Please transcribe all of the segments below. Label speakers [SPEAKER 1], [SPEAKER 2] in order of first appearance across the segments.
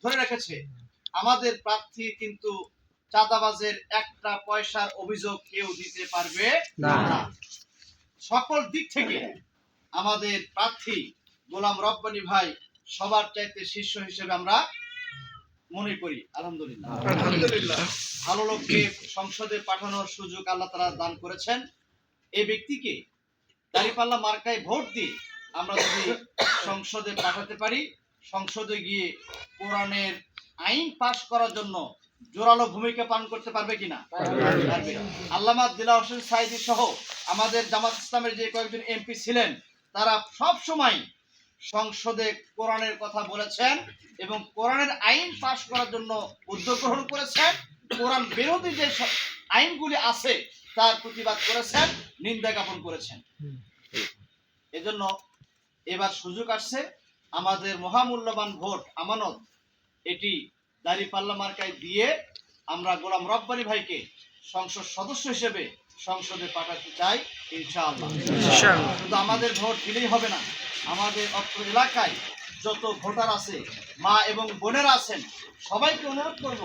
[SPEAKER 1] ধরে রেখেছে আমাদের প্রার্থী কিন্তু চাঁদাবাজের একটা পয়সার অভিযোগ কেউ দিতে পারবে না। সকল দিক থেকে আমাদের প্রার্থী গোলাম রব্বানী ভাই সবার চাইতে শীর্ষ হিসেবে আমরা মনে করি। আলহামদুলিল্লাহ ভালো লোককে সংসদে পাঠানোর সুযোগ আল্লাহ তাআলা দান করেছেন। এই ব্যক্তিকে দাঁড়িপাল্লা মার্কায় ভোট দিয়ে আমরা যদি সংসদে পাঠাতে পারি, সংসদে গিয়ে কোরআনের আইন পাশ করার জন্য জোরালো ভূমিকা পালন করতে পারবে কিনা? পারবে। আল্লামা দিলওয়ার হোসেন সাঈদী সহ আমাদের জামাত ইসলামের যে কয়েকজন এমপি ছিলেন তারা সব সময় সংসদে কোরআনের কথা বলেছেন এবং কোরআনের আইন পাশ করার জন্য উদ্যোগ গ্রহণ করেছেন। কোরআন বিরোধী যে আইনগুলি আছে তার প্রতিবাদ করেছেন, নিন্দা জ্ঞাপন করেছেন। এজন্য এবার সুযোগ আসছে আমাদের মহামূল্যবান ভোট আমানত এটি দাঁড়িপাল্লা মার্কায় দিয়ে আমরা গোলাম রব্বানী ভাইকে সংসদ সদস্য হিসেবে সংসদে পাঠাতে চাই ইনশাআল্লাহ। শুধু আমাদের ভোট দিলেই হবে না, আমাদের অত্র এলাকায় যত ভোটার আছে, মা এবং বোনেরা আছেন, সবাইকে অনুরোধ করব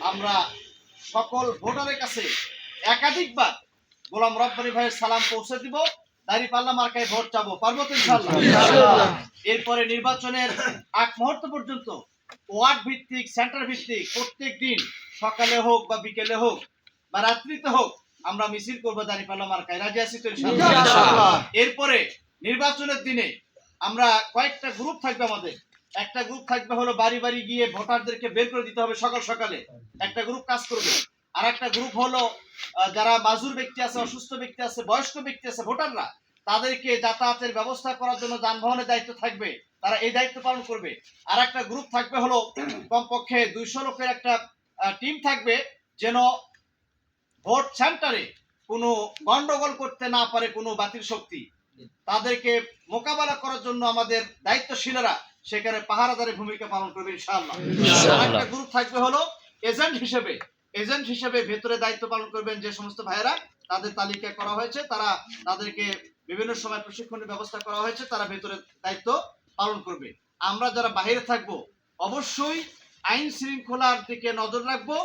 [SPEAKER 1] আমরা সকল ভোটারের কাছে একাধিকবার গোলাম রব্বানী ভাইয়ের সালাম পৌঁছে দিব, দাঁড়িপাল্লা মার্কায় ভোট চাবো। পারবো তো ইনশাআল্লাহ? এরপরে নির্বাচনের আগ মুহূর্ত পর্যন্ত ওয়ার্ড ভিত্তিক, সেন্টার ভিত্তিক প্রত্যেক দিন সকালে হোক বা বিকেলে হোক বা রাত্রিতে হোক আমরা মিছিল করবো দাঁড়িপাল্লা মার্কায়। রাজি আছি তো ইনশাআল্লাহ? এরপরে নির্বাচনের দিনে আমরা কয়েকটা গ্রুপ থাকবে আমাদের। একটা গ্রুপ থাকবে হলো বাড়ি বাড়ি গিয়ে ভোটারদেরকে বের করে দিতে হবে সকাল সকালে, একটা গ্রুপ কাজ করবে। আর একটা গ্রুপ হলো যারা মাজুর ব্যক্তি আছে, অসুস্থ ব্যক্তি আছে, বয়স্ক ব্যক্তি আছে, ভোটাররা, তাদেরকে যাতায়াতের ব্যবস্থা করার জন্য যানবাহনের দায়িত্ব থাকবে, তারা এই দায়িত্ব পালন করবে। আর একটা গ্রুপ থাকবে হলো কমপক্ষে 200 লোকের একটা টিম থাকবে, যেন ভোট সেন্টারে কোনো গন্ডগোল করতে না পারে কোনো বাতিল শক্তি। তাদেরকে মোকাবেলা করার জন্য আমাদের দায়িত্বশীলরা সেখানে পাহারাদারের ভূমিকা পালন করবে ইনশাআল্লাহ। একটা গ্রুপ থাকবে হলো এজেন্ট হিসেবে ভেতরে দায়িত্ব পালন করবেন যে সমস্ত ভাইয়েরা, তাদের তালিকা করা হয়েছে, তাদেরকে বিভিন্ন সময় প্রশিক্ষণের ব্যবস্থা করা হয়েছে, তারা ভেতরে দায়িত্ব পালন করবে। আমরা যারা বাইরে থাকবো অবশ্যই আইন শৃঙ্খলার দিকে নজর রাখবো,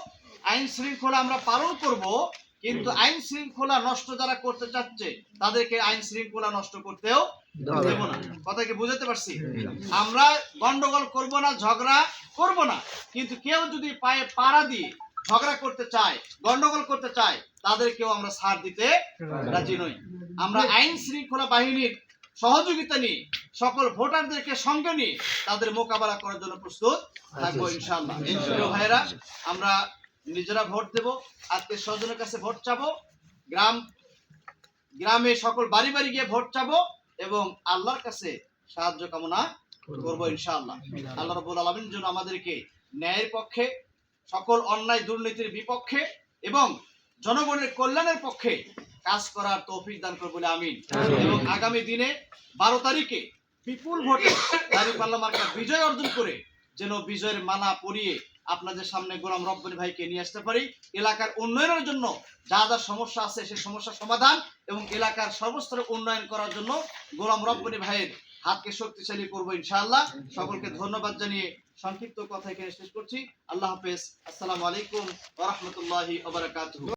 [SPEAKER 1] আইন শৃঙ্খলা আমরা পালন করব, কিন্তু আইন শৃঙ্খলা নষ্ট যারা করতে চাচ্ছে তাদেরকে আইন শৃঙ্খলা নষ্ট করতেও দেব না। কথা কি বুঝাতে পারছি? আমরা গন্ডগোল করব না, ঝগড়া করব না, কিন্তু কেউ যদি পায়ে পাড়া দিয়ে ঝগড়া করতে চায়, গন্ডগোল করতে চায়, তাদেরকেও আমরা ছাড় দিতে রাজি নই। আমরা আইন শৃঙ্খলা বাহিনীর সহযোগিতা নিয়ে সকল ভোটারদেরকে সঙ্গে নিয়ে তাদের মোকাবেলা করার জন্য প্রস্তুত থাকবো ইনশাআল্লাহ। ভাইয়েরা, আমরা নিজেরা ভোট দেব, আত্মীয় স্বজনের কাছে ভোট চাবো, গ্রামে সকল বাড়ি বাড়ি গিয়ে ভোট চাবো এবং আল্লাহর কাছে সাহায্য কামনা করবো ইনশাআল্লাহ। আল্লাহ রাব্বুল আলামিন যেন আমাদেরকে ন্যায়ের পক্ষে, সকল অন্যায় দুর্নীতির বিপক্ষে এবং জনগণের কল্যাণের পক্ষে কাজ করার তৌফিক দান করবে বলে আমিন। এবং আগামী দিনে 12 তারিখে বিপুল ভোটে দাঁড়িপাল্লা মার্কা বিজয় অর্জন করে যেন বিজয়ের মালা পরিয়ে আপনাদের সামনে গোলাম রব্বানী ভাইকে নিয়ে আসতে পারি। এলাকার উন্নয়নের জন্য যা যা সমস্যা আছে সেই সমস্যা সমাধান এবং এলাকার সর্বস্তরে উন্নয়ন করার জন্য গোলাম রব্বানী ভাইয়ের হাতকে শক্তিশালী করবো ইনশাআল্লাহ। সকলকে ধন্যবাদ জানিয়ে সংক্ষিপ্ত কথা এখানে শেষ করছি। আল্লাহ হাফেজ। আসসালামু আলাইকুম ওয়া রাহমাতুল্লাহি ওয়া বারাকাতুহু।